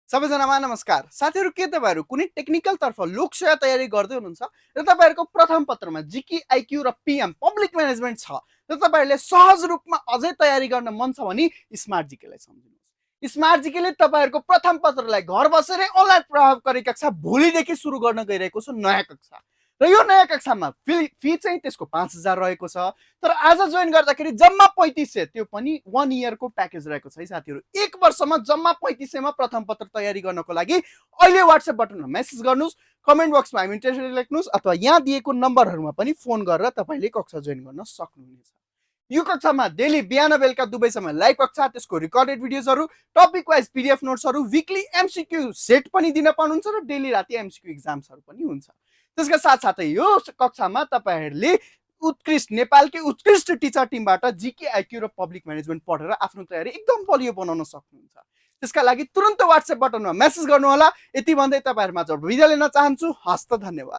सबैजनामा नमस्कार साथीहरु, के तपाईहरु कुनै टेक्निकल तर्फ लोकसेवा तयारी गर्दै हुनुहुन्छ र तपाईहरुको प्रथम पत्रमा जीके आईक्यू र पीएम पब्लिक म्यानेजमेन्ट छ र तपाईहरुले सहज रूपमा अझै तयारी गर्न मन छ भने स्मार्ट जीकेलाई सम्झिनुहोस्। स्मार्ट जीकेले तपाईहरुको प्रथम पत्रलाई घर बसेरै अनलाइन प्रभावकारी कक्षा भोलिदेखि सुरु गर्न गइरहेको छ। नयाँ कक्षा र यो नयाँ कक्षामा फी चाहिँ त्यसको 5000 रहेको छ, तर आज जोइन गर्दाखेरि जम्मा 3500, त्यो पनि 1 इयरको प्याकेज रहेको छ है साथीहरु। 1 वर्षमा जम्मा 3500 मा प्रथम पत्र तयारी गर्नको लागि अहिले व्हाट्सएप बटनमा मेसेज गर्नुस्, कमेन्ट बक्समा हामी इन्ट्रेस्टेड लेख्नुस् अथवा यहाँ दिएको नम्बरहरुमा पनि फोन गरेर तपाईले कक्षा जोइन गर्न सक्नुहुनेछ। यो कक्षामा डेली बिहान बेलुका दुवै समय लाइभ कक्षा, त्यसको रिकर्डेड भिडियोजहरु, टपिक वाइज पीडीएफ नोट्सहरु, वीकली एमसीक्यू सेट पनि दिन पाउनुहुन्छ र डेली राति एमसीक्यू एक्जाम्सहरु पनि हुन्छ। त्यसका साथसाथै यो कक्षामा तपाईहरुले उत्कृष्ट नेपालकै उत्कृष्ट टिचर टिमबाट जीके आईक्यू र पब्लिक म्यानेजमेन्ट पढेर आफ्नो तयारी एकदम बलियो बनाउन सक्नुहुन्छ। त्यसका लागि तुरुन्त व्हाट्सएप बटनमा मेसेज गर्नु होला। यति भन्दै तपाईहरुमा बिदा लिन चाहन्छु। हस्त धन्यवाद।